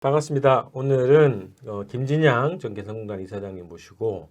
반갑습니다. 오늘은 김진양 전 개성공단 이사장님 모시고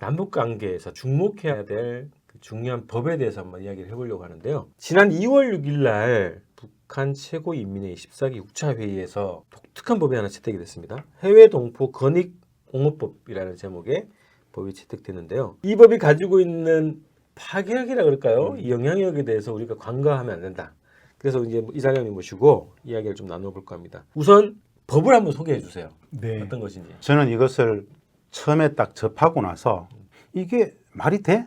남북관계에서 주목해야 될 그 중요한 법에 대해서 한번 이야기를 해보려고 하는데요. 지난 2월 6일 날 북한 최고인민회의 14기 6차 회의에서 독특한 법이 하나 채택이 됐습니다. 해외동포 건익옹호법이라는 제목의 법이 채택됐는데요. 이 법이 가지고 있는 파괴력이라 그럴까요? 이 영향력에 대해서 우리가 간과하면 안 된다. 그래서 이제 이사장님 모시고 이야기를 좀 나눠볼까 합니다. 우선 법을 한번 소개해 주세요. 네. 어떤 것인지. 저는 이것을 처음에 딱 접하고 나서 이게 말이 돼?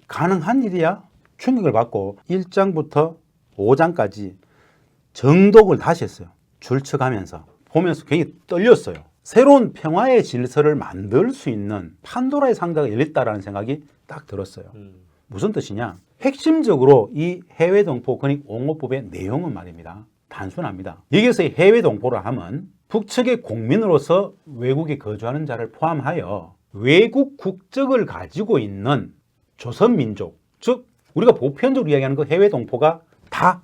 가능한 일이야? 충격을 받고 1장부터 5장까지 정독을 다시 했어요. 출처가면서 보면서 굉장히 떨렸어요. 새로운 평화의 질서를 만들 수 있는 판도라의 상자가 열렸다라는 생각이 딱 들었어요. 무슨 뜻이냐? 핵심적으로 이 해외동포 건익옹호법의 내용은 말입니다. 단순합니다. 여기서 해외동포라 하면 북측의 국민으로서 외국에 거주하는 자를 포함하여 외국 국적을 가지고 있는 조선민족, 즉 우리가 보편적으로 이야기하는 그 해외동포가 다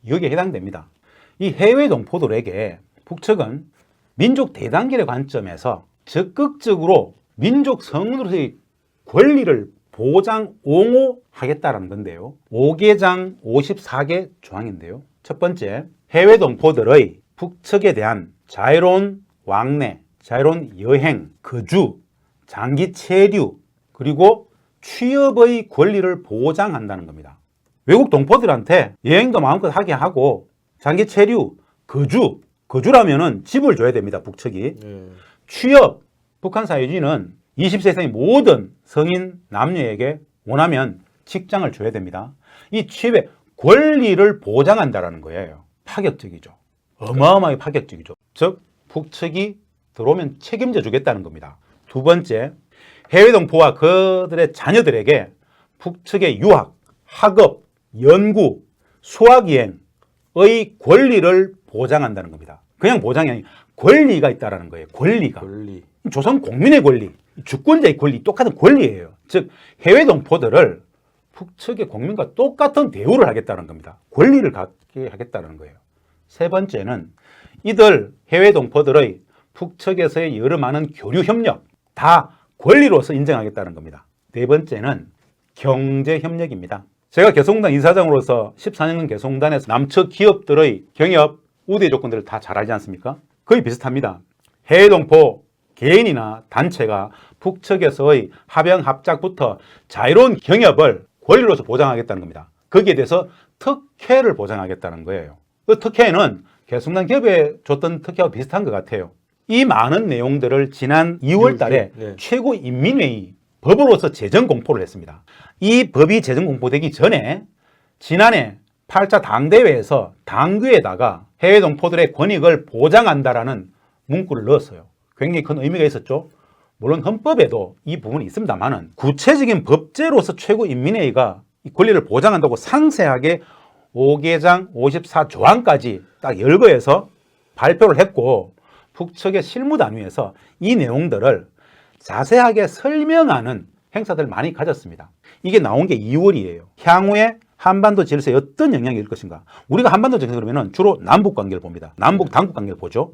여기에 해당됩니다. 이 해외동포들에게 북측은 민족 대단결의 관점에서 적극적으로 민족 성으로서의 권리를 보장, 옹호하겠다라는 건데요. 5개장 54개 조항인데요. 첫 번째, 해외 동포들의 북측에 대한 자유로운 왕래, 자유로운 여행, 거주, 장기 체류, 그리고 취업의 권리를 보장한다는 겁니다. 외국 동포들한테 여행도 마음껏 하게 하고 장기 체류, 거주라면은 집을 줘야 됩니다. 북측이. 취업, 북한 사회주의는 20세 이상의 모든 성인 남녀에게 원하면 직장을 줘야 됩니다. 이 취업의 권리를 보장한다는 거예요. 파격적이죠. 어마어마하게 파격적이죠. 즉 북측이 들어오면 책임져 주겠다는 겁니다. 두 번째, 해외 동포와 그들의 자녀들에게 북측의 유학, 학업, 연구, 수학여행의 권리를 보장한다는 겁니다. 그냥 보장이 아니라 권리가 있다는 거예요. 권리가. 조선 국민의 권리, 주권자의 권리, 똑같은 권리예요. 즉 해외 동포들을 북측의 국민과 똑같은 대우를 하겠다는 겁니다. 권리를 갖게 하겠다는 거예요. 세 번째는 이들 해외 동포들의 북측에서의 여러 많은 교류 협력 다 권리로서 인정하겠다는 겁니다. 네 번째는 경제 협력입니다. 제가 개성공단 이사장으로서 14년간 개성공단에서 남측 기업들의 경협 우대 조건들을 다 잘 알지 않습니까? 거의 비슷합니다. 해외 동포 개인이나 단체가 북측에서의 합영 합작부터 자유로운 경협을 권리로서 보장하겠다는 겁니다. 거기에 대해서 특혜를 보장하겠다는 거예요. 그 특혜는 개성공단 기업에 줬던 특혜와 비슷한 것 같아요. 이 많은 내용들을 지난 2월 달에 최고인민회의 법으로서 재정 공포를 했습니다. 이 법이 재정 공포되기 전에 지난해 8차 당대회에서 당규에다가 해외 동포들의 권익을 보장한다라는 문구를 넣었어요. 굉장히 큰 의미가 있었죠. 물론 헌법에도 이 부분이 있습니다만은 구체적인 법제로서 최고인민회의가 이 권리를 보장한다고 상세하게 5개장 54조항까지 딱 열거해서 발표를 했고 북측의 실무단위에서 이 내용들을 자세하게 설명하는 행사들을 많이 가졌습니다. 이게 나온 게 2월이에요. 향후에 한반도 질서에 어떤 영향이 있을 것인가. 우리가 한반도 질서 그러면 주로 남북 관계를 봅니다. 남북 당국 관계를 보죠.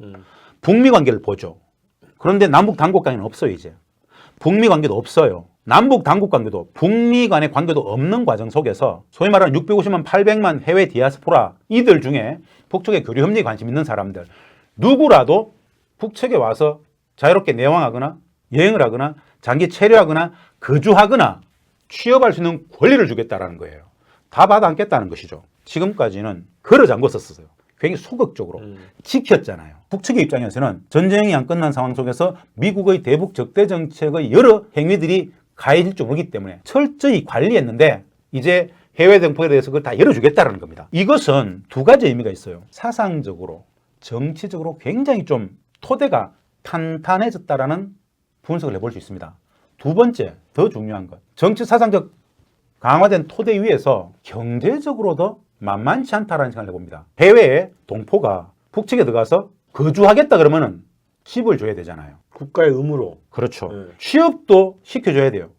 북미 관계를 보죠. 그런데 남북 당국 관계는 없어요. 이제 북미 관계도 없어요. 남북 당국 관계도 북미 간의 관계도 없는 과정 속에서 소위 말하는 650만 800만 해외 디아스포라 이들 중에 북측의 교류 협력에 관심 있는 사람들 누구라도 북측에 와서 자유롭게 내왕하거나 여행을 하거나 장기 체류하거나 거주하거나 취업할 수 있는 권리를 주겠다라는 거예요. 다 받아 안겠다는 것이죠. 지금까지는 걸어 잠궜었어요. 굉장히 소극적으로 지켰잖아요. 북측의 입장에서는 전쟁이 안 끝난 상황 속에서 미국의 대북 적대 정책의 여러 행위들이 가해질 줄 모르기 때문에 철저히 관리했는데 이제 해외 동포에 대해서 그걸 다 열어주겠다는 겁니다. 이것은 두 가지 의미가 있어요. 사상적으로, 정치적으로 굉장히 좀 토대가 탄탄해졌다라는 분석을 해볼 수 있습니다. 두 번째, 더 중요한 것. 정치 사상적 강화된 토대 위에서 경제적으로도 만만치 않다라는 생각을 해봅니다. 해외에 동포가 북측에 들어가서 거주하겠다 그러면은 집을 줘야 되잖아요. 국가의 의무로. 그렇죠. 취업도 시켜줘야 돼요.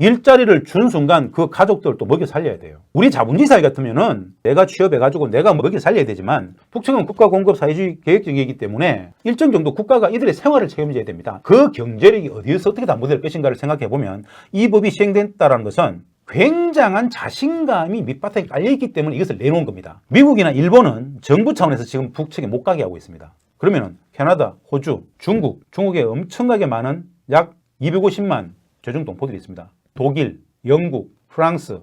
일자리를 준 순간 그 가족들을 또 먹여 살려야 돼요. 우리 자본주의 사회 같으면은 내가 취업해가지고 내가 먹여 살려야 되지만 북측은 국가 공급 사회주의 계획적이기 때문에 일정 정도 국가가 이들의 생활을 책임져야 됩니다. 그 경제력이 어디에서 어떻게 담보될 것인가를 생각해 보면 이 법이 시행됐다는 것은 굉장한 자신감이 밑바탕에 깔려있기 때문에 이것을 내놓은 겁니다. 미국이나 일본은 정부 차원에서 지금 북측에 못 가게 하고 있습니다. 그러면은 캐나다, 호주, 중국에 엄청나게 많은 약 250만 최종 동포들이 있습니다. 독일, 영국, 프랑스,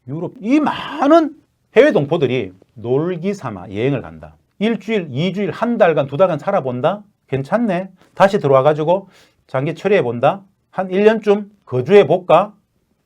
유럽 이 많은 해외 동포들이 놀기 삼아 여행을 간다. 일주일, 2주일, 한 달간, 2달간 살아본다? 괜찮네. 다시 들어와가지고 장기 처리해본다? 한 1년쯤 거주해볼까?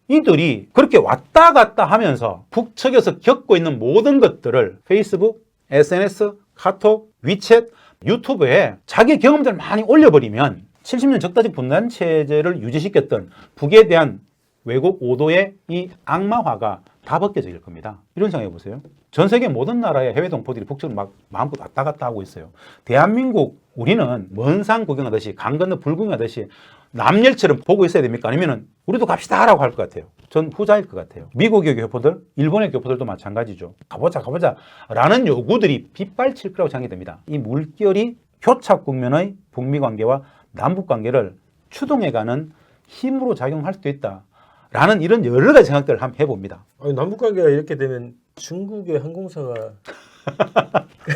이들이 그렇게 왔다 갔다 하면서 북측에서 겪고 있는 모든 것들을 페이스북, SNS, 카톡, 위챗, 유튜브에 자기 경험들을 많이 올려버리면 70년 적대적 분단 체제를 유지시켰던 북에 대한 왜곡 오도의 이 악마화가 다 벗겨질 겁니다. 이런 생각해 보세요. 전 세계 모든 나라의 해외 동포들이 북쪽으로 막 마음껏 왔다 갔다 하고 있어요. 대한민국 우리는 먼 산 구경하듯이 강 건너 불구경하듯이 남열처럼 보고 있어야 됩니까? 아니면은 우리도 갑시다 라고 할 것 같아요. 전 후자일 것 같아요. 미국의 교포들, 일본의 교포들도 마찬가지죠. 가보자 라는 요구들이 빗발칠 거라고 생각이 됩니다. 이 물결이 교착 국면의 북미 관계와 남북 관계를 추동해가는 힘으로 작용할 수도 있다. 라는 이런 여러 가지 생각들을 한번 해봅니다. 아니, 남북 관계가 이렇게 되면 중국의 항공사가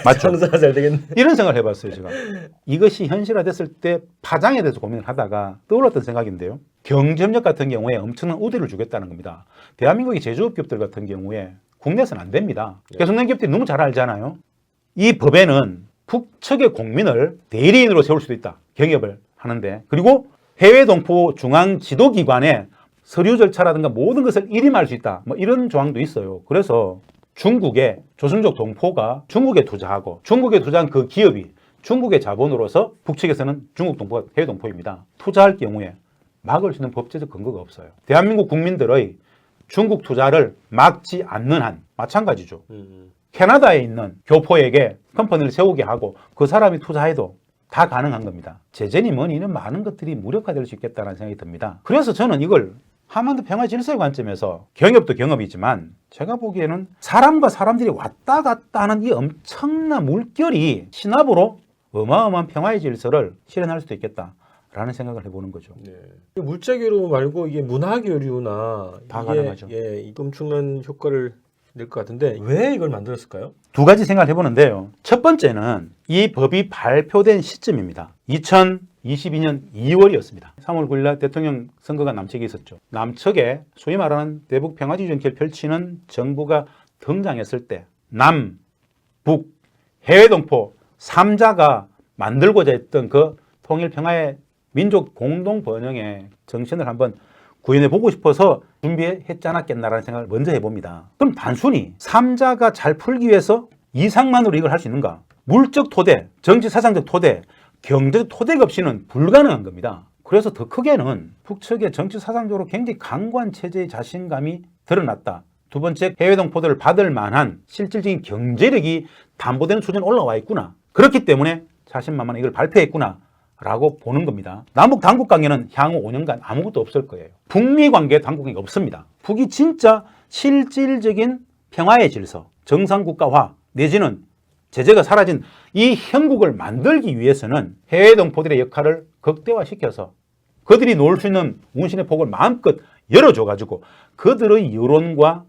맞죠? 장사가 잘 되겠네. 이런 생각을 해봤어요, 제가. 이것이 현실화됐을 때 파장에 대해서 고민을 하다가 떠올랐던 생각인데요. 경제협력 같은 경우에 엄청난 우대를 주겠다는 겁니다. 대한민국의 제조업 기업들 같은 경우에 국내에서는 안 됩니다. 개성된 기업들이 너무 잘 알잖아요. 이 법에는 북측의 국민을 대리인으로 세울 수도 있다. 경협을 하는데. 그리고 해외 동포 중앙 지도기관에 서류 절차라든가 모든 것을 일임할 수 있다. 뭐 이런 조항도 있어요. 그래서 중국의 조선족 동포가 중국에 투자하고 중국에 투자한 그 기업이 중국의 자본으로서 북측에서는 중국 동포가 해외 동포입니다. 투자할 경우에 막을 수 있는 법제적 근거가 없어요. 대한민국 국민들의 중국 투자를 막지 않는 한 마찬가지죠. 캐나다에 있는 교포에게 컴퍼니를 세우게 하고 그 사람이 투자해도 다 가능한 겁니다. 제재니 뭐니는 많은 것들이 무력화될 수 있겠다는 생각이 듭니다. 그래서 저는 이걸 한반도 평화 질서의 관점에서 경협도 경협이지만 제가 보기에는 사람과 사람들이 왔다 갔다 하는 이 엄청난 물결이 신압으로 어마어마한 평화의 질서를 실현할 수도 있겠다라는 생각을 해보는 거죠. 네. 물자 교류 말고 이게 문화 교류나 다 이게 가능하죠. 엄청난 효과를 낼 것 같은데 왜 이걸 만들었을까요? 두 가지 생각을 해보는데요. 첫 번째는 이 법이 발표된 시점입니다. 2022년 2월이었습니다. 3월 9일 대통령 선거가 남측에 있었죠. 남측에 소위 말하는 대북 평화주의 정책을 펼치는 정부가 등장했을 때 남, 북, 해외 동포 3자가 만들고자 했던 그 통일 평화의 민족 공동 번영의 정신을 한번 구현해 보고 싶어서 준비했지 않았겠나라는 생각을 먼저 해봅니다. 그럼 단순히 3자가 잘 풀기 위해서 이상만으로 이걸 할 수 있는가? 물적 토대, 정치 사상적 토대, 경제적 토대가 없이는 불가능한 겁니다. 그래서 더 크게는 북측의 정치 사상적으로 굉장히 강고한 체제의 자신감이 드러났다. 두 번째, 해외 동포들을 받을 만한 실질적인 경제력이 담보되는 수준에 올라와 있구나. 그렇기 때문에 자신만만한 이걸 발표했구나. 라고 보는 겁니다. 남북 당국 관계는 향후 5년간 아무것도 없을 거예요. 북미 관계 당국 관계가 없습니다. 북이 진짜 실질적인 평화의 질서, 정상국가화 내지는 제재가 사라진 이 형국을 만들기 위해서는 해외 동포들의 역할을 극대화시켜서 그들이 놓을 수 있는 운신의 폭을 마음껏 열어줘가지고 그들의 여론과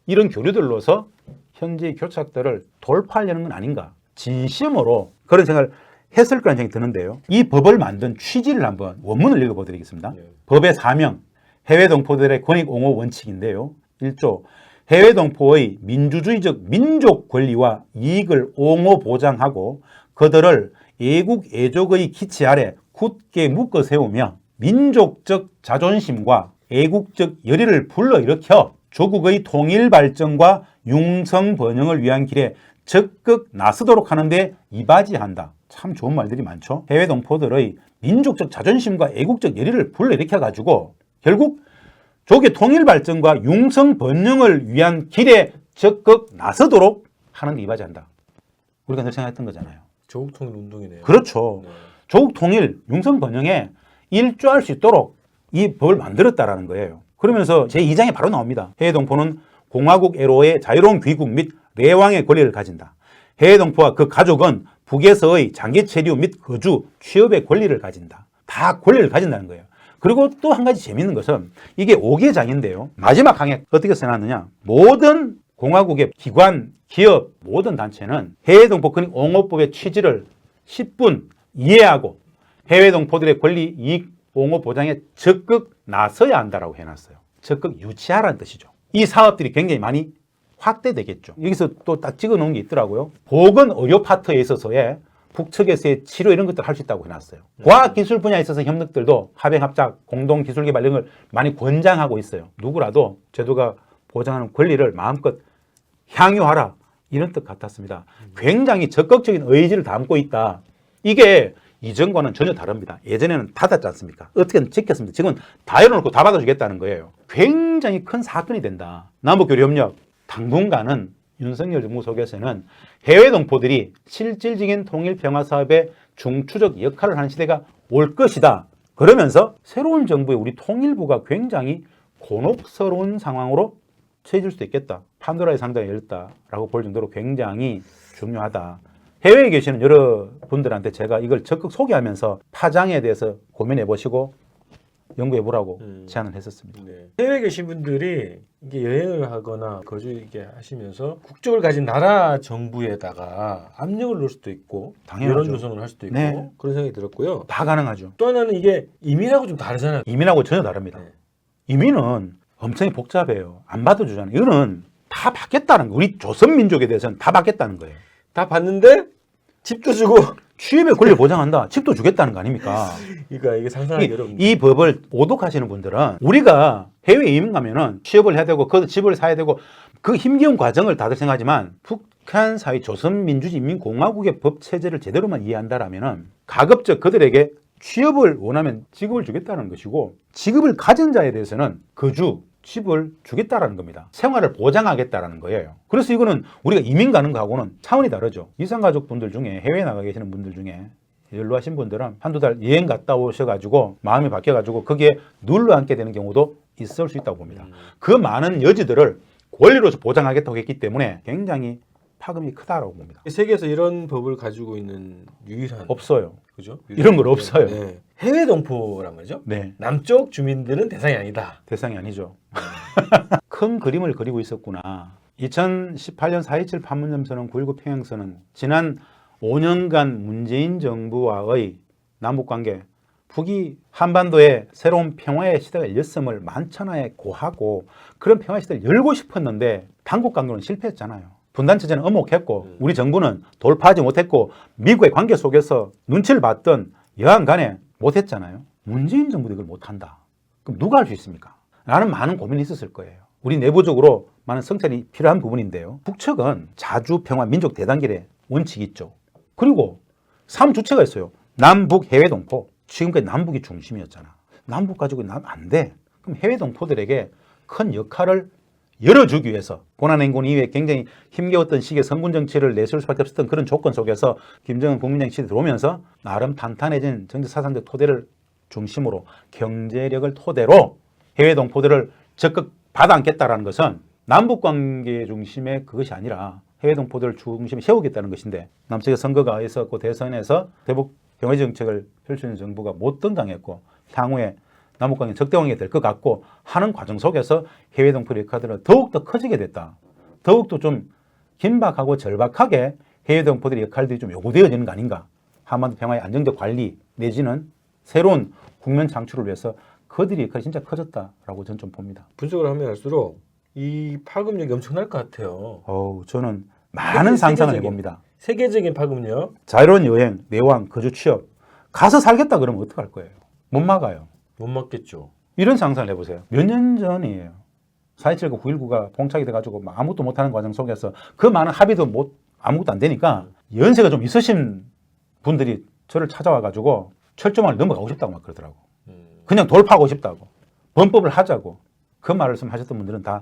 이런 교류들로서 현재의 교착들을 돌파하려는 건 아닌가. 진심으로 그런 생각을 했을 거라는 생각이 드는데요. 이 법을 만든 취지를 한번 원문을 읽어보드리겠습니다. 법의 사명, 해외 동포들의 권익 옹호 원칙인데요. 1조, 해외 동포의 민주주의적 민족 권리와 이익을 옹호 보장하고 그들을 애국 애족의 기치 아래 굳게 묶어 세우며 민족적 자존심과 애국적 열의를 불러일으켜 조국의 통일 발전과 융성 번영을 위한 길에 적극 나서도록 하는데 이바지한다. 참 좋은 말들이 많죠. 해외 동포들의 민족적 자존심과 애국적 열의를 불러일으켜가지고 결국 조국의 통일 발전과 융성 번영을 위한 길에 적극 나서도록 하는 데 이바지한다. 우리가 늘 생각했던 거잖아요. 조국 통일 운동이네요. 그렇죠. 네. 조국 통일, 융성 번영에 일조할 수 있도록 이 법을 만들었다라는 거예요. 그러면서 제2장에 바로 나옵니다. 해외동포는 공화국애로의 자유로운 귀국 및 내왕의 권리를 가진다. 해외동포와 그 가족은 북에서의 장기 체류 및 거주, 취업의 권리를 가진다. 다 권리를 가진다는 거예요. 그리고 또 한 가지 재밌는 것은 이게 5개 장인데요. 마지막 항에 어떻게 써놨느냐. 모든 공화국의 기관, 기업, 모든 단체는 해외동포 권익옹호법의 취지를 10분 이해하고 해외동포들의 권리, 이익, 옹호 보장에 적극 나서야 한다라고 해놨어요. 적극 유치하라는 뜻이죠. 이 사업들이 굉장히 많이 확대되겠죠. 여기서 또 딱 찍어놓은 게 있더라고요. 보건 의료 파트에 있어서의 북측에서의 치료 이런 것들을 할 수 있다고 해놨어요. 과학기술 분야에 있어서 협력들도 합행합작, 공동기술개발 이런 걸 많이 권장하고 있어요. 누구라도 제도가 보장하는 권리를 마음껏 향유하라 이런 뜻 같았습니다. 굉장히 적극적인 의지를 담고 있다. 이게 이전과는 전혀 다릅니다. 예전에는 닫았지 않습니까? 어떻게든 지켰습니다. 지금은 다 열어놓고 다 받아주겠다는 거예요. 굉장히 큰 사건이 된다. 남북교류협력 당분간은 윤석열 정부 속에서는 해외 동포들이 실질적인 통일 평화 사업의 중추적 역할을 하는 시대가 올 것이다. 그러면서 새로운 정부의 우리 통일부가 굉장히 곤혹스러운 상황으로 처해질 수도 있겠다. 판도라의 상자가 열렸다라고 볼 정도로 굉장히 중요하다. 해외에 계시는 여러분들한테 제가 이걸 적극 소개하면서 파장에 대해서 고민해 보시고 연구해 보라고 제안을 했었습니다. 네. 해외에 계신 분들이 이게 여행을 하거나 거주하게 하시면서 국적을 가진 나라 정부에다가 압력을 넣을 수도 있고 당연하죠. 여론 조성을 할 수도 있고 네. 그런 생각이 들었고요. 다 가능하죠. 또 하나는 이게 이민하고 좀 다르잖아요. 이민하고 전혀 다릅니다. 네. 이민은 엄청 복잡해요. 안 받아주잖아요. 이거는 다 받겠다는 거예요. 우리 조선민족에 대해서는 다 받겠다는 거예요. 다 봤는데 집도 주고 취업의 권리를 보장한다. 집도 주겠다는 거 아닙니까? 이게 상상하기 어렵습니다. 이 법을 오독하시는 분들은 우리가 해외 이민 가면은 취업을 해야 되고 그 집을 사야 되고 그 힘겨운 과정을 다들 생각하지만 북한 사회 조선민주주의인민공화국의 법 체제를 제대로만 이해한다라면은 가급적 그들에게 취업을 원하면 직업을 주겠다는 것이고 직업을 가진 자에 대해서는 거주, 집을 주겠다라는 겁니다. 생활을 보장하겠다라는 거예요. 그래서 이거는 우리가 이민 가는 거하고는 차원이 다르죠. 이산가족분들 중에 해외에 나가 계시는 분들 중에 연로하신 분들은 한두 달 여행 갔다 오셔가지고 마음이 바뀌어가지고 거기에 눌러 앉게 되는 경우도 있을 수 있다고 봅니다. 그 많은 여지들을 권리로서 보장하겠다고 했기 때문에 굉장히 파급이 크다라고 봅니다. 세계에서 이런 법을 가지고 있는 유일한 없어요. 그죠? 이런 건 없어요. 네. 해외 동포란 말이죠. 네. 남쪽 주민들은 대상이 아니다. 대상이 아니죠. 큰 그림을 그리고 있었구나. 2018년 4.27 판문점선언 9.19 평양선언 지난 5년간 문재인 정부와의 남북관계 북이 한반도에 새로운 평화의 시대가 열렸음을 만천하에 고하고 그런 평화의 시대를 열고 싶었는데 당국관계로는 실패했잖아요. 분단체제는 엄혹했고 우리 정부는 돌파하지 못했고 미국의 관계 속에서 눈치를 봤던 여하간 간에 못했잖아요. 문재인 정부도 이걸 못한다. 그럼 누가 할 수 있습니까? 라는 많은 고민이 있었을 거예요. 우리 내부적으로 많은 성찰이 필요한 부분인데요. 북측은 자주 평화 민족 대단결의 원칙이 있죠. 그리고 3주체가 있어요. 남북 해외 동포. 지금까지 남북이 중심이었잖아. 남북 가지고 안 돼. 그럼 해외 동포들에게 큰 역할을 열어주기 위해서 고난행군 이후에 굉장히 힘겨웠던 시기에 성군 정치를 내세울 수밖에 없었던 그런 조건 속에서 김정은 국민당 시대 들어오면서 나름 탄탄해진 정치 사상적 토대를 중심으로 경제력을 토대로 해외 동포들을 적극 받아안겠다라는 것은 남북관계 중심의 그것이 아니라 해외 동포들을 중심에 세우겠다는 것인데 남측의 선거가 있었고 대선에서 대북 경제 정책을 펼치는 정부가 못 등장했고 향후에 남북관계 적대관계가 될 것 같고 하는 과정 속에서 해외 동포의 역할들은 더욱더 커지게 됐다. 더욱더 좀 긴박하고 절박하게 해외 동포들의 역할들이 좀 요구되어지는 거 아닌가. 한반도 평화의 안정적 관리 내지는 새로운 국면 창출을 위해서 그들의 역할이 진짜 커졌다라고 저는 좀 봅니다. 분석을 하면 할수록 이 파급력이 엄청날 것 같아요. 저는 많은 상상을 해봅니다. 세계적인 파급력. 자유로운 여행, 내왕, 거주, 취업. 가서 살겠다 그러면 어떡할 거예요? 못 막아요. 못 맞겠죠. 이런 상상을 해보세요. 몇 년 전이에요. 4.27과 9.19가 봉착이 돼가지고 아무것도 못하는 과정 속에서 그 많은 합의도 아무것도 안 되니까 연세가 좀 있으신 분들이 저를 찾아와가지고 철조망을 넘어가고 싶다고 막 그러더라고. 그냥 돌파하고 싶다고. 범법을 하자고. 그 말씀 하셨던 분들은 다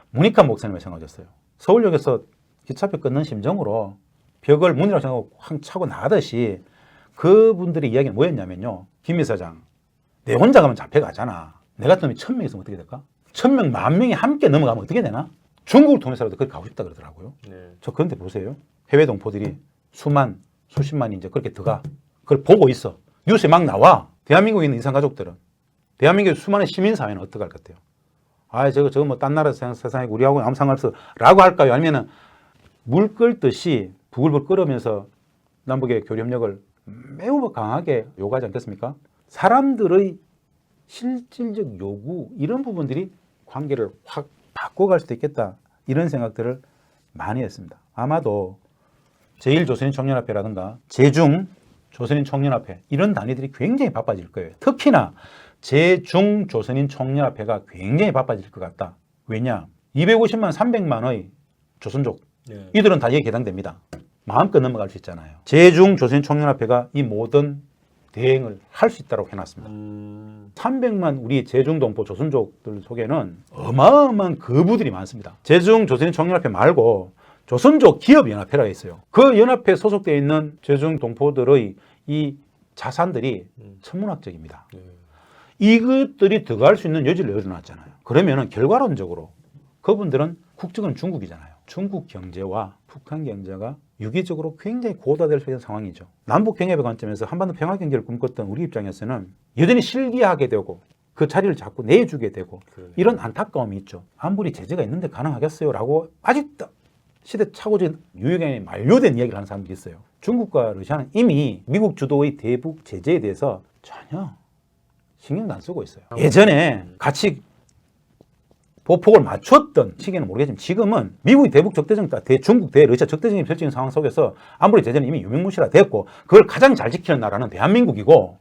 문익환 목사님을 생각하셨어요. 서울역에서 기차표 끊는 심정으로 벽을 문이라고 생각하고 확 차고 나가듯이 그분들의 이야기는 뭐였냐면요. 김 이사장, 내 혼자 가면 잡혀가잖아. 내 같은 놈이 1000명 있으면 어떻게 될까? 1000명, 10,000명이 함께 넘어가면 어떻게 되나? 중국을 통해서라도 그렇게 가고 싶다 그러더라고요. 네. 저 그런데 보세요. 해외 동포들이 수십만이 이제 그렇게 들어가. 그걸 보고 있어. 뉴스에 막 나와. 대한민국에 있는 이산 가족들은. 대한민국의 수많은 시민사회는 어떡할 것 같아요? 아, 저거 뭐 딴 나라 세상에 우리하고 아무 상관없어. 라고 할까요? 아니면은 물 끓듯이 부글부글 끓으면서 남북의 교류협력을 매우 강하게 요구하지 않겠습니까? 사람들의 실질적 요구, 이런 부분들이 관계를 확 바꿔갈 수도 있겠다. 이런 생각들을 많이 했습니다. 아마도 제1조선인총연합회라든가 제2조선인총연합회 이런 단위들이 굉장히 바빠질 거예요. 특히나 제2조선인총연합회가 굉장히 바빠질 것 같다. 왜냐? 250만, 300만의 조선족 네. 이들은 다 여기 해당됩니다. 마음껏 넘어갈 수 있잖아요. 제2조선인총연합회가 이 모든 대행을 할 수 있다고 해놨습니다. 300만 우리 제중동포 조선족들 속에는 어마어마한 거부들이 많습니다. 제중조선인총연합회 말고 조선족 기업연합회라고 있어요. 그 연합회에 소속되어 있는 제중동포들의 이 자산들이 천문학적입니다. 네. 이것들이 들어갈 수 있는 여지를 열어놨잖아요. 그러면은 결과론적으로 그분들은 국적은 중국이잖아요. 중국 경제와 북한 경제가 유기적으로 굉장히 고도화될 수 있는 상황이죠. 남북 경협의 관점에서 한반도 평화 경제를 꿈꿨던 우리 입장에서는 여전히 실기하게 되고 그 자리를 자꾸 내주게 되고 그러네. 이런 안타까움이 있죠. 아무리 제재가 있는데 가능하겠어요? 라고 아직도 시대착오적인 유효기간이 만료된 이야기를 하는 사람들이 있어요. 중국과 러시아는 이미 미국 주도의 대북 제재에 대해서 전혀 신경도 안 쓰고 있어요. 예전에 같이 보폭을 맞췄던 시기는 모르겠지만 지금은 미국이 대북 적대적, 중국 대 러시아 적대적인 펼치는 상황 속에서 아무리 제재는 이미 유명무실화 됐고 그걸 가장 잘 지키는 나라는 대한민국이고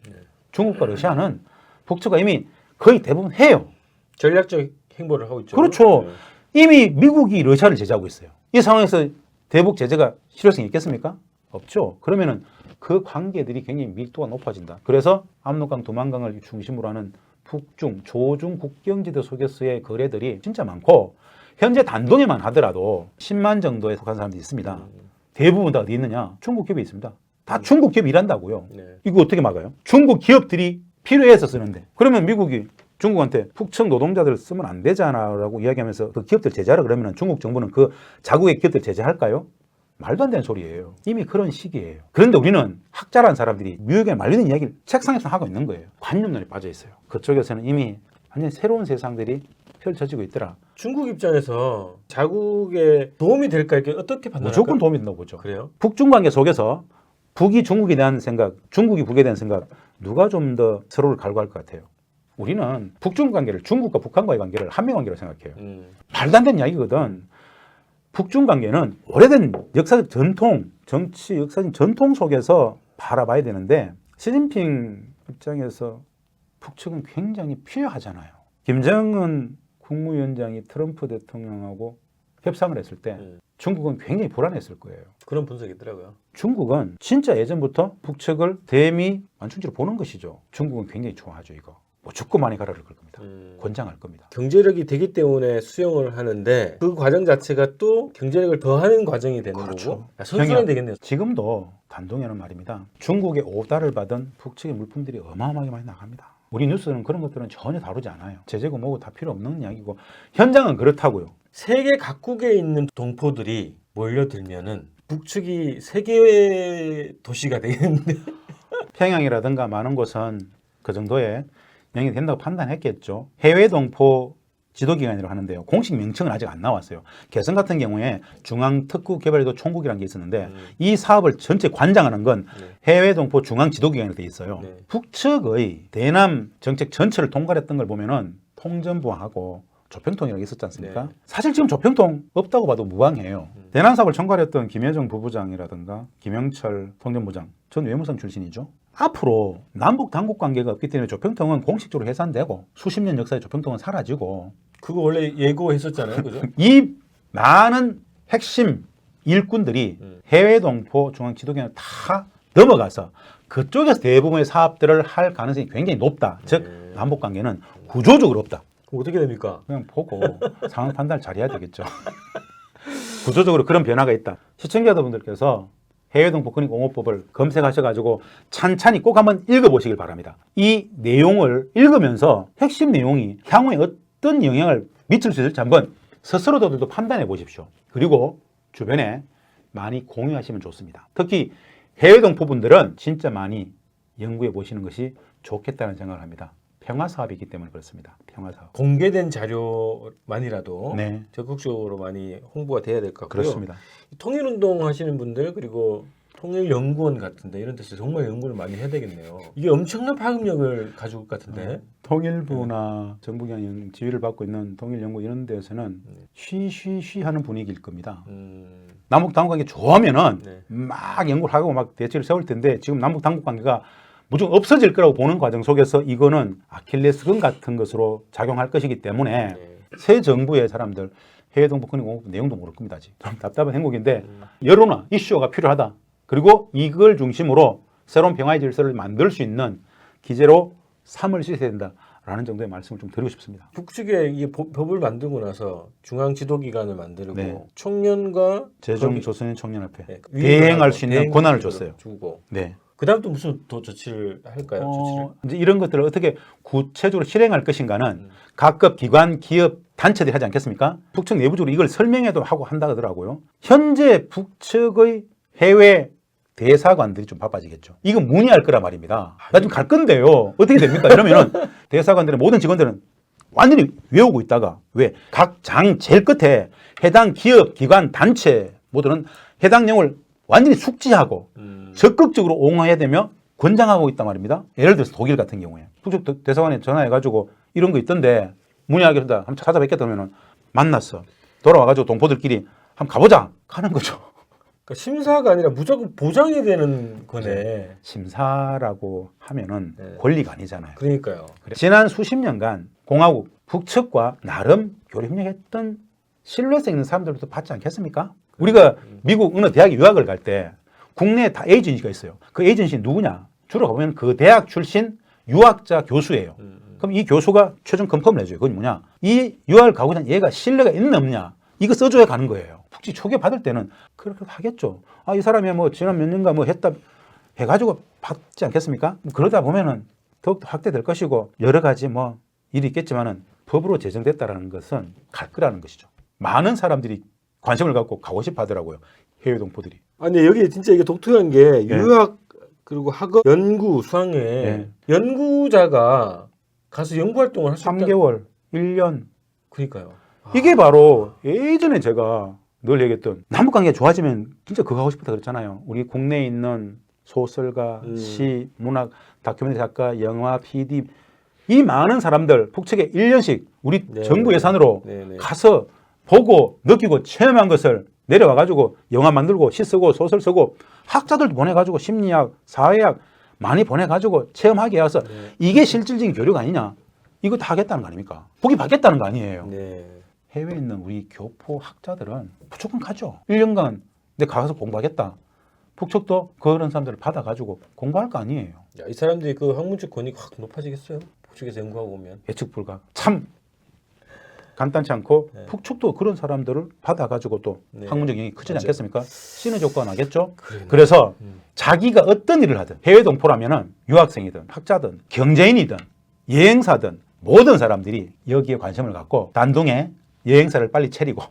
중국과 러시아는 북측과 이미 거의 대부분 해요. 전략적 행보를 하고 있죠. 그렇죠. 네. 이미 미국이 러시아를 제재하고 있어요. 이 상황에서 대북 제재가 실효성이 있겠습니까? 없죠. 그러면은 그 관계들이 굉장히 밀도가 높아진다. 그래서 압록강, 두만강을 중심으로 하는 북중, 조중 국경지대 속에서의 거래들이 진짜 많고 현재 단동에만 하더라도 10만 정도에 속한 사람들이 있습니다. 대부분 다 어디 있느냐? 중국 기업에 있습니다. 다 중국 기업이 일한다고요. 네. 이거 어떻게 막아요? 중국 기업들이 필요해서 쓰는데 그러면 미국이 중국한테 북측 노동자들 쓰면 안 되잖아라고 이야기하면서 그 기업들 제재하라 그러면 중국 정부는 그 자국의 기업들 제재할까요? 말도 안 되는 소리예요. 이미 그런 시기예요. 그런데 우리는 학자라는 사람들이 미국에 말리는 이야기를 책상에서 하고 있는 거예요. 관념론에 빠져 있어요. 그쪽에서는 이미 완전히 새로운 세상들이 펼쳐지고 있더라. 중국 입장에서 자국에 도움이 될까 이렇게 어떻게 판단할까요? 무조건 도움이 된다고 보죠. 그래요? 북중 관계 속에서 북이 중국에 대한 생각, 중국이 북에 대한 생각 누가 좀 더 서로를 갈구할 것 같아요? 우리는 북중 관계를 중국과 북한과의 관계를 한미 관계로 생각해요. 말도 안 되는 이야기거든. 북중 관계는 오래된 역사적 전통, 정치 역사적 전통 속에서 바라봐야 되는데 시진핑 입장에서 북측은 굉장히 필요하잖아요. 김정은 국무위원장이 트럼프 대통령하고 협상을 했을 때 중국은 굉장히 불안했을 거예요. 그런 분석이 있더라고요. 중국은 진짜 예전부터 북측을 대미 완충지로 보는 것이죠. 중국은 굉장히 좋아하죠. 이거. 뭐 죽고 많이 가라를 걸 겁니다. 권장할 겁니다. 경제력이 되기 때문에 수용을 하는데 그 과정 자체가 또 경제력을 더하는 과정이 되는 그렇죠. 거고 선순환 되겠네요. 지금도 단동에는 말입니다. 중국의 오다를 받은 북측의 물품들이 어마어마하게 많이 나갑니다. 우리 뉴스는 그런 것들은 전혀 다루지 않아요. 제재고 뭐고 다 필요 없는 이야기고 현장은 그렇다고요. 세계 각국에 있는 동포들이 몰려들면은 북측이 세계의 도시가 되겠는데 평양이라든가 많은 곳은 그 정도의 영향이 된다고 판단했겠죠. 해외 동포 지도기관이라고 하는데요. 공식 명칭은 아직 안 나왔어요. 개성 같은 경우에 중앙특구개발도 총국이라는 게 있었는데 이 사업을 전체 관장하는 건 해외 동포 중앙 지도기관이 돼 있어요. 네. 북측의 대남 정책 전체를 통괄했던 걸 보면은 통전부하고 조평통이라고 있었지 않습니까? 네. 사실 지금 조평통 없다고 봐도 무방해요. 대남 사업을 총괄했던 김여정 부부장이라든가 김영철 통전부장, 전 외무성 출신이죠. 앞으로 남북 당국 관계가 없기 때문에 조평통은 공식적으로 해산되고 수십 년 역사의 조평통은 사라지고 그거 원래 예고했었잖아요, 그죠? 이 많은 핵심 일꾼들이 해외 동포 중앙 지도기관을 다 넘어가서 그쪽에서 대부분의 사업들을 할 가능성이 굉장히 높다. 즉 남북 관계는 구조적으로 없다. 그럼 어떻게 됩니까? 그냥 보고 상황 판단을 잘해야 되겠죠. 구조적으로 그런 변화가 있다. 시청자분들께서 해외동포권익 옹호법을 검색하셔가지고 찬찬히 꼭 한번 읽어보시길 바랍니다. 이 내용을 읽으면서 핵심 내용이 향후에 어떤 영향을 미칠 수 있을지 한번 스스로도 판단해 보십시오. 그리고 주변에 많이 공유하시면 좋습니다. 특히 해외동포분들은 진짜 많이 연구해 보시는 것이 좋겠다는 생각을 합니다. 평화사업이기 때문에 그렇습니다. 평화사업. 공개된 자료만이라도 네. 적극적으로 많이 홍보가 돼야 될 것 같고요. 그렇습니다. 통일운동 하시는 분들 그리고 통일연구원 같은데 이런 데서 정말 연구를 많이 해야 되겠네요. 이게 엄청난 파급력을 가지고 올 것 같은데. 통일부나 정부가 지휘를 받고 있는 통일연구 이런 데서는 쉬쉬쉬 하는 분위기일 겁니다. 남북 당국관계 좋아하면은 네. 막 연구를 하고 막 대책을 세울 텐데 지금 남북 당국관계가 무조건 없어질 거라고 보는 과정 속에서 이거는 아킬레스건 같은 것으로 작용할 것이기 때문에 네. 새 정부의 사람들 해외동포권익 내용도 모를 겁니다. 아직 좀 답답한 행복인데 여론화 이슈가 필요하다. 그리고 이걸 중심으로 새로운 평화의 질서를 만들 수 있는 기제로 삼을 수 있어야 된다라는 정도의 말씀을 좀 드리고 싶습니다. 북측에 이 법을 만들고 나서 중앙 지도기관을 만들고 네. 청년과 제정 거기- 조선인 청년협회 네, 대행할 수 있는 대행 권한을 조치를 줬어요. 주고 네. 그다음 또 무슨 더 조치를 할까요? 조치를? 이제 이런 것들을 어떻게 구체적으로 실행할 것인가는 각급 기관, 기업, 단체들이 하지 않겠습니까? 북측 내부적으로 이걸 설명해도 하고 한다 하더라고요. 현재 북측의 해외 대사관들이 좀 바빠지겠죠. 이거 문의할 거란 말입니다. 나 지금 갈 건데요. 어떻게 됩니까? 이러면은 대사관들의 모든 직원들은 완전히 외우고 있다가 왜? 각 장 제일 끝에 해당 기업, 기관, 단체 모두는 해당 내용을 완전히 숙지하고 적극적으로 옹호해야 되며 권장하고 있단 말입니다. 예를 들어서 독일 같은 경우에 북측 대사관에 전화해가지고 이런 거 있던데 문의하겠다 한번 찾아뵙겠다 하면은 만났어. 돌아와가지고 동포들끼리 한번 가보자 하는 거죠. 그러니까 심사가 아니라 무조건 보장이 되는 거네. 심사라고 하면은 네. 권리가 아니잖아요. 그러니까요. 지난 수십 년간 공화국 북측과 나름 교류협력했던 신뢰성 있는 사람들부터 받지 않겠습니까? 우리가 미국 어느 대학에 유학을 갈 때 국내에 다 에이전시가 있어요. 그 에이전시 누구냐? 주로 가보면 그 대학 출신 유학자 교수예요. 그럼 이 교수가 최종 컨펌을 해줘요. 그건 뭐냐? 이 유학을 가고 있는 얘가 신뢰가 있는 없냐? 이거 써줘야 가는 거예요. 북측 초기에 받을 때는 그렇게 하겠죠. 아, 이 사람이 뭐 지난 몇 년간 뭐 했다 해가지고 받지 않겠습니까? 그러다 보면은 더욱더 확대될 것이고 여러 가지 뭐 일이 있겠지만은 법으로 제정됐다라는 것은 갈 거라는 것이죠. 많은 사람들이 관심을 갖고 가고 싶어 하더라고요. 해외 동포들이. 아니 여기 진짜 이게 독특한 게 네. 유학 그리고 학업 연구 수학에 네. 연구자가 가서 연구 활동을 할 수 있다. 3개월, 1년. 그러니까요. 이게 바로 예전에 제가 늘 얘기했던 남북관계가 좋아지면 진짜 그거 하고 싶다 그랬잖아요. 우리 국내에 있는 소설가, 시, 문학, 다큐멘터리 작가, 영화, PD 이 많은 사람들 북측에 1년씩 우리 네. 정부 예산으로 네네. 가서 보고 느끼고 체험한 것을 내려와가지고 영화 만들고 시 쓰고 소설 쓰고 학자들도 보내가지고 심리학, 사회학 많이 보내가지고 체험하게 해서 네. 이게 실질적인 교류가 아니냐. 이거 다 하겠다는 거 아닙니까? 복이 받겠다는 거 아니에요. 네. 해외에 있는 우리 교포 학자들은 무조건 가죠. 1년간 내가 가서 공부하겠다. 북측도 그런 사람들을 받아가지고 공부할 거 아니에요. 야, 이 사람들이 그 학문적 권위가 확 높아지겠어요? 북측에서 연구하고 오면. 예측 불가. 참 간단치 않고 네. 북측도 그런 사람들을 받아가지고 또 네. 학문적 영향이 크지 맞아요. 않겠습니까? 시너지 효과가 나겠죠. 그러네. 그래서 자기가 어떤 일을 하든 해외 동포라면은 유학생이든 학자든 경제인이든 여행사든 모든 사람들이 여기에 관심을 갖고 단둥에 여행사를 빨리 차리고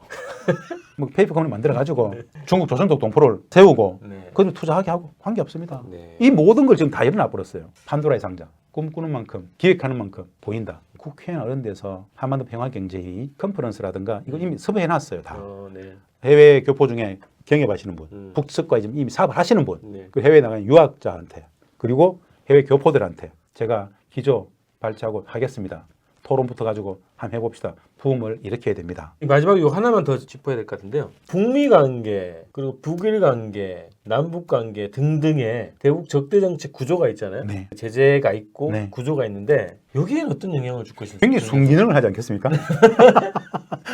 뭐 페이퍼 컴퍼니 만들어가지고 중국 조선족 동포를 세우고 네. 그걸 투자하게 하고 관계없습니다. 네. 이 모든 걸 지금 다 일어나 버렸어요. 판도라의 상자. 꿈꾸는 만큼 기획하는 만큼 보인다. 국회나 이런 데서 한반도 평화경제회의 컨퍼런스라든가 이거 이미 섭외해놨어요. 다. 네. 해외 교포 중에 경협하시는 분, 북측과 지금 이미 사업을 하시는 분, 네. 그 해외에 나가는 유학자한테 그리고 해외 교포들한테 제가 기조 발제하고 하겠습니다. 토론부터 가지고 한번 해봅시다. 부음을 일으켜야 됩니다. 마지막에 요 하나만 더 짚어야 될 것 같은데요. 북미 관계, 그리고 북일 관계, 남북 관계 등등의 대북 적대 정책 구조가 있잖아요. 네. 제재가 있고 네. 구조가 있는데 여기에는 어떤 영향을 줄 것인지 굉장히 순기능을 하지 않겠습니까?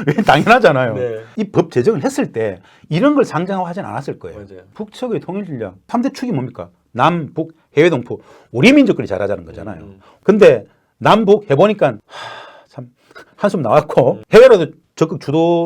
왜 당연하잖아요. 네. 이 법 제정을 했을 때 이런 걸 상정하고 하진 않았을 거예요. 맞아요. 북측의 통일 전략 3대 축이 뭡니까? 남북 해외 동포 우리 민족끼리 잘하자는 거잖아요. 근데 남북 해보니까 참 한숨 나왔고 해외로도 적극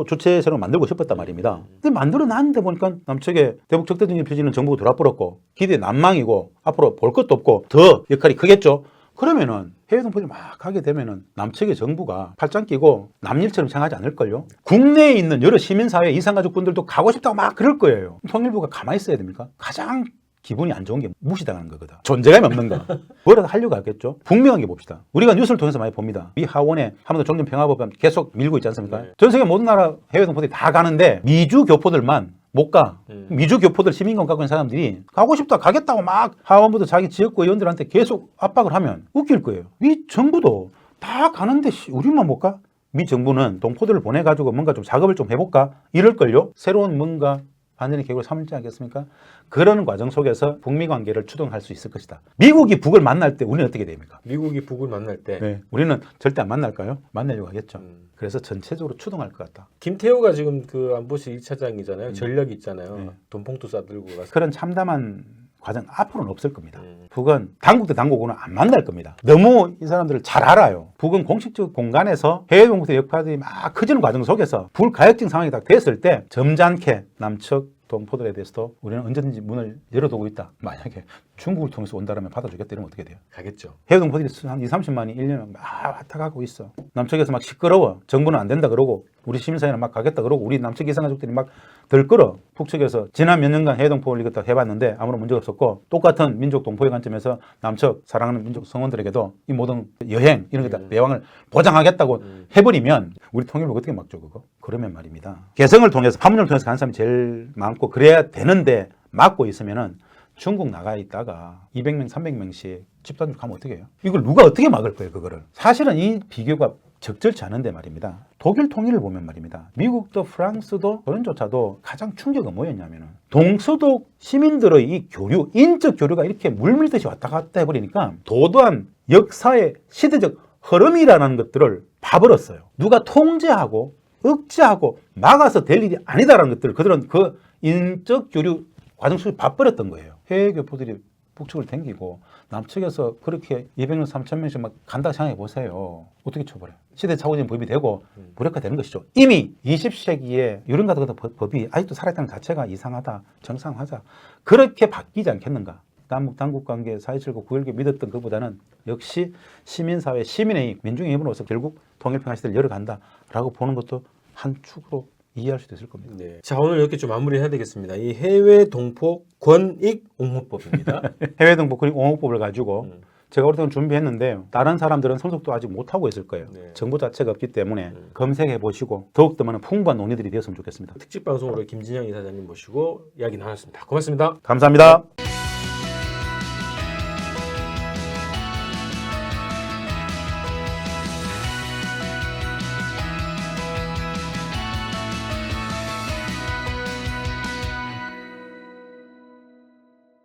주체세로 만들고 싶었단 말입니다. 근데 만들어 놨는데 보니까 남측에 대북 적대 중립 표지는 정부가 돌아버렸고 기대 난망이고 앞으로 볼 것도 없고 더 역할이 크겠죠. 그러면은 해외 동포들이 막 가게 되면은 남측의 정부가 팔짱 끼고 남일처럼 생각하지 않을걸요. 국내에 있는 여러 시민사회 이산가족분들도 가고 싶다고 막 그럴 거예요. 통일부가 가만히 있어야 됩니까? 가장 기분이 안 좋은 게 무시당하는 거거든. 존재감이 없는가. 뭐라도 하려고 하겠죠. 분명하게 봅시다. 우리가 뉴스를 통해서 많이 봅니다. 미 하원에 한번더 종전평화법안 계속 밀고 있지 않습니까? 네. 전 세계 모든 나라 해외 동포들이 다 가는데 미주 교포들만 못 가. 미주 교포들 시민권 갖고 있는 사람들이 가고 싶다 가겠다고 막 하원부터 자기 지역구 의원들한테 계속 압박을 하면 웃길 거예요. 미 정부도 다 가는데 우리만 못 가? 미 정부는 동포들을 보내가지고 뭔가 좀 작업을 좀 해볼까? 이럴걸요. 새로운 뭔가 반전의 계획을 삼을지 않겠습니까? 그런 과정 속에서 북미 관계를 추동할 수 있을 것이다. 미국이 북을 만날 때 우리는 어떻게 됩니까? 미국이 북을 만날 때 네. 우리는 절대 안 만날까요? 만나려고 하겠죠. 그래서 전체적으로 추동할 것 같다. 김태호가 지금 그 안보실 1차장이잖아요. 전력이 있잖아요. 네. 돈봉투 싸들고 가서. 그런 참담한 과정 앞으로는 없을 겁니다. 북은 당국 대 당국으로는 안 만날 겁니다. 너무 이 사람들을 잘 알아요. 북은 공식적 공간에서 해외 동포의 역할이 막 커지는 과정 속에서 불가역적 상황이 딱 됐을 때 점잖게 남측 동포들에 대해서도 우리는 언제든지 문을 열어두고 있다. 만약에 중국을 통해서 온다면 받아주겠다 이러면 어떻게 돼요? 가겠죠. 해외 동포들이 한 2, 30만이 1년에 막 왔다 가고 있어. 남측에서 막 시끄러워. 정부는 안 된다 그러고 우리 시민사회는 막 가겠다 그러고 우리 남측 이산가족들이 막 들끓어. 북측에서 지난 몇 년간 해외 동포를 이것다 해봤는데 아무런 문제가 없었고 똑같은 민족 동포의 관점에서 남측 사랑하는 민족 성원들에게도 이 모든 여행 이런 것다 배왕을 보장하겠다고 해버리면 우리 통일을 어떻게 막죠 그거? 그러면 말입니다. 개성을 통해서 판문점을 통해서 가는 사람이 제일 많고 그래야 되는데 막고 있으면은 중국 나가 있다가 200명, 300명씩 집단 가면 어떻게 해요? 이걸 누가 어떻게 막을 거예요, 그거를? 사실은 이 비교가 적절치 않은데 말입니다. 독일 통일을 보면 말입니다. 미국도 프랑스도 소련조차도 가장 충격은 뭐였냐면은 동서독 시민들의 이 교류, 인적 교류가 이렇게 물밀듯이 왔다 갔다 해버리니까 도도한 역사의 시대적 흐름이라는 것들을 봐버렸어요. 누가 통제하고 억제하고 막아서 될 일이 아니다라는 것들을 그들은 그 인적 교류 과정 속에 봐버렸던 거예요. 해외 교포들이 북측을 댕기고 남측에서 그렇게 200명, 3,000명씩 막 간다 생각해 보세요. 어떻게 쳐버려요? 시대착오적인 법이 되고 무력화되는 것이죠. 이미 20세기에 이런 같은 법이 아직도 살아있다는 자체가 이상하다, 정상하자. 그렇게 바뀌지 않겠는가? 남북 당국관계 4.27과 9.19 믿었던 것보다는 역시 시민사회, 시민의 민중의 힘으로서 결국 통일평화 시대를 열어간다라고 보는 것도 한 축으로 이해할 수도 있을 겁니다. 네. 자, 오늘 이렇게 좀 마무리해야 되겠습니다. 이 해외 동포 권익 옹호법입니다. 해외 동포 권익 옹호법을 가지고 제가 오랫동안 준비했는데 다른 사람들은 손속도 아직 못하고 있을 거예요. 네. 정보 자체가 없기 때문에 검색해 보시고 더욱더 많은 풍부한 논의들이 되었으면 좋겠습니다. 특집 방송으로 김진영 이사장님 모시고 이야기 나눴습니다. 고맙습니다. 감사합니다.